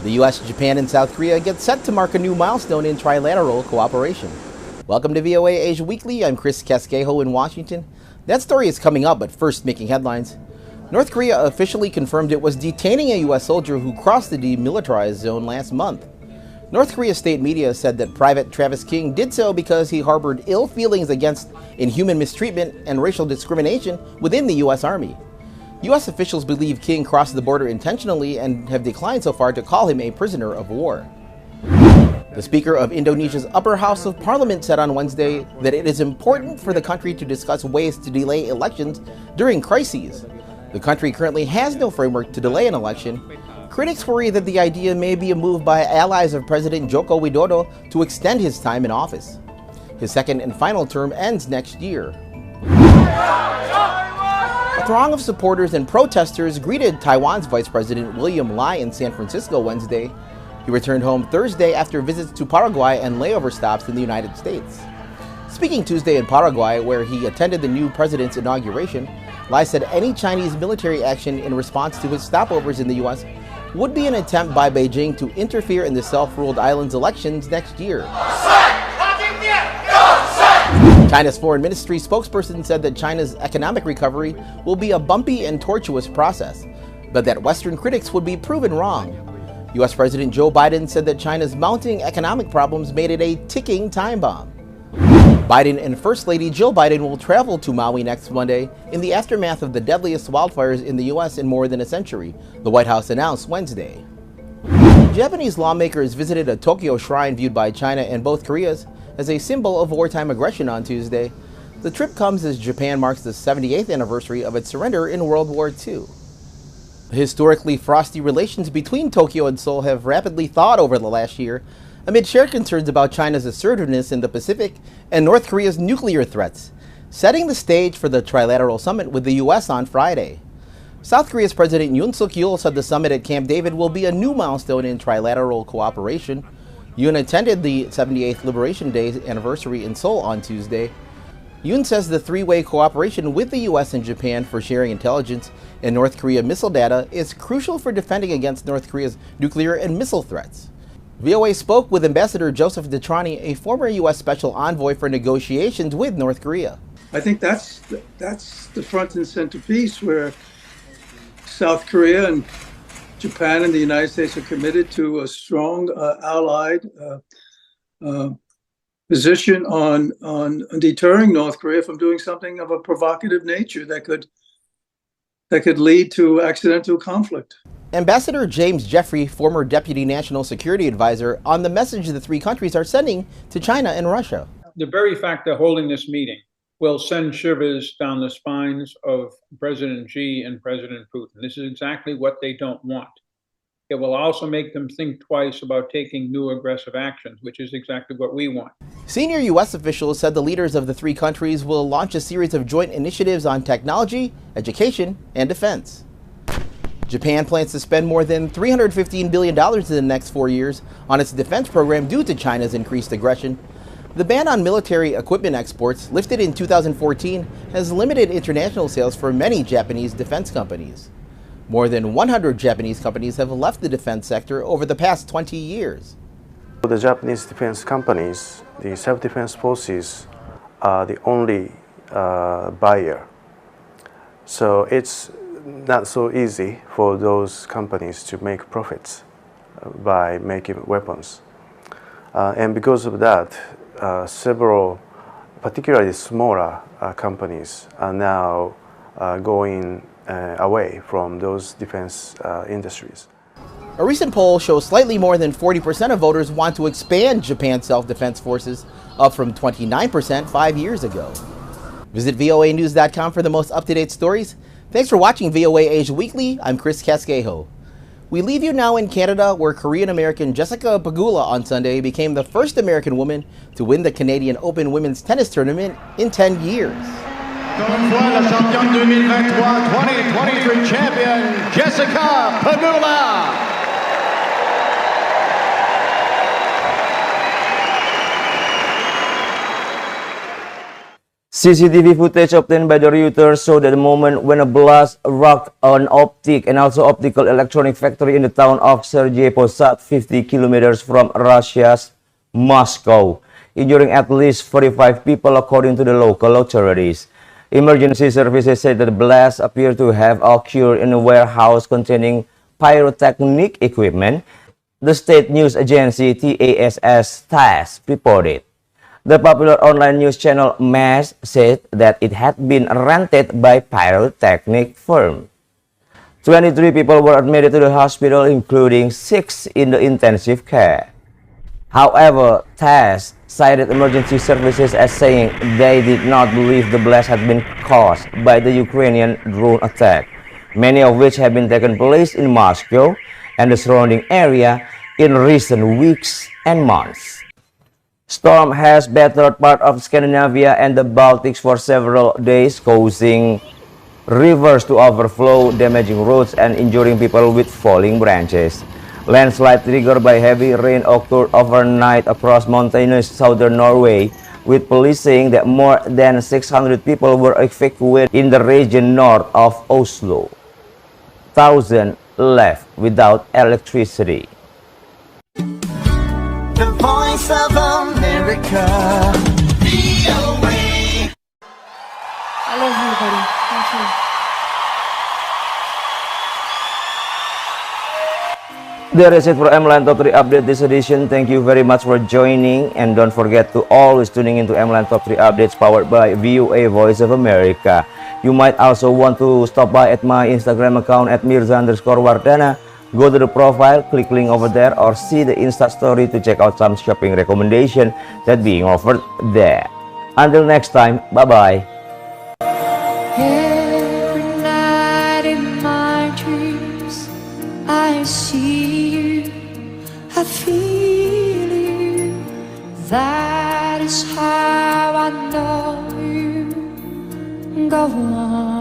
The U.S., Japan, and South Korea get set to mark a new milestone in trilateral cooperation. Welcome to VOA Asia Weekly. I'm Chris Casquejo in Washington. That story is coming up, but first making headlines. North Korea officially confirmed it was detaining a U.S. soldier who crossed the demilitarized zone last month. North Korea state media said that Private Travis King did so because he harbored ill feelings against inhuman mistreatment and racial discrimination within the U.S. Army. U.S. officials believe King crossed the border intentionally and have declined so far to call him a prisoner of war. The Speaker of Indonesia's Upper House of Parliament said on Wednesday that it is important for the country to discuss ways to delay elections during crises. The country currently has no framework to delay an election. Critics worry that the idea may be a move by allies of President Joko Widodo to extend his time in office. His second and final term ends next year. A throng of supporters and protesters greeted Taiwan's Vice President William Lai in San Francisco Wednesday. He returned home Thursday after visits to Paraguay and layover stops in the United States. Speaking Tuesday in Paraguay, where he attended the new president's inauguration, Lai said any Chinese military action in response to his stopovers in the U.S. would be an attempt by Beijing to interfere in the self-ruled island's elections next year. China's foreign ministry spokesperson said that China's economic recovery will be a bumpy and tortuous process, but that Western critics would be proven wrong. U.S. President Joe Biden said that China's mounting economic problems made it a ticking time bomb. Biden and First Lady Jill Biden will travel to Maui next Monday in the aftermath of the deadliest wildfires in the U.S. in more than a century, the White House announced Wednesday. Japanese lawmakers visited a Tokyo shrine viewed by China and both Koreas as a symbol of wartime aggression on Tuesday. The trip comes as Japan marks the 78th anniversary of its surrender in World War II. Historically frosty relations between Tokyo and Seoul have rapidly thawed over the last year amid shared concerns about China's assertiveness in the Pacific and North Korea's nuclear threats, setting the stage for the trilateral summit with the U.S. on Friday. South Korea's President Yoon Suk-yeol said the summit at Camp David will be a new milestone in trilateral cooperation. Yoon attended the 78th Liberation Day anniversary in Seoul on Tuesday. Yoon says the three-way cooperation with the U.S. and Japan for sharing intelligence and North Korea missile data is crucial for defending against North Korea's nuclear and missile threats. VOA spoke with Ambassador Joseph Detrani, a former U.S. Special Envoy for negotiations with North Korea. I think that's the front and center piece where South Korea and Japan and the United States are committed to a strong allied position on deterring North Korea from doing something of a provocative nature that could lead to accidental conflict. Ambassador James Jeffrey, former Deputy National Security Advisor, on the message the three countries are sending to China and Russia. The very fact they're holding this meeting will send shivers down the spines of President Xi and President Putin. This is exactly what they don't want. It will also make them think twice about taking new aggressive actions, which is exactly what we want. Senior U.S. officials said the leaders of the three countries will launch a series of joint initiatives on technology, education, and defense. Japan plans to spend more than $315 billion in the next 4 years on its defense program due to China's increased aggression. The ban on military equipment exports, lifted in 2014, has limited international sales for many Japanese defense companies. More than 100 Japanese companies have left the defense sector over the past 20 years. The Japanese defense companies, the self-defense forces, are the only buyer. So it's not so easy for those companies to make profits by making weapons. And because of that, several, particularly smaller companies, are now going away from those defense industries. A recent poll shows slightly more than 40% of voters want to expand Japan's self-defense forces, up from 29% 5 years ago. Visit voanews.com for the most up-to-date stories. Thanks for watching VOA Asia Weekly. I'm Chris Casquejo. We leave you now in Canada, where Korean-American Jessica Pegula on Sunday became the first American woman to win the Canadian Open women's tennis tournament in 10 years. Encore une fois, la championne 2023 champion, Jessica Pegula. CCTV footage obtained by the Reuters showed the moment when a blast rocked an optic and also optical electronic factory in the town of Sergei Posad, 50 kilometers from Russia's Moscow, injuring at least 45 people according to the local authorities. Emergency services said that the blast appeared to have occurred in a warehouse containing pyrotechnic equipment. The state news agency TASS reported. The popular online news channel MAS said that it had been rented by pyrotechnic firm. 23 people were admitted to the hospital, including 6 in the intensive care. However, TASS cited emergency services as saying they did not believe the blast had been caused by the Ukrainian drone attack, many of which have been taken place in Moscow and the surrounding area in recent weeks and months. Storm has battered part of Scandinavia and the Baltics for several days, causing rivers to overflow, damaging roads, and injuring people with falling branches. Landslide triggered by heavy rain occurred overnight across mountainous southern Norway, with police saying that more than 600 people were evacuated in the region north of Oslo. Thousands left without electricity. The Voice of America. VOA. I love everybody. Thank you. That is it for MLINE Top 3 Update this edition. Thank you very much for joining, and don't forget to always tuning into MLINE Top 3 Updates powered by VOA Voice of America. You might also want to stop by at my Instagram account at mirza_wardana. Go to the profile, click link over there, or see the Insta story to check out some shopping recommendation that being offered there. Until next time, bye-bye. Every night in my dreams, I see you, I feel you. That is how I know you. Go on.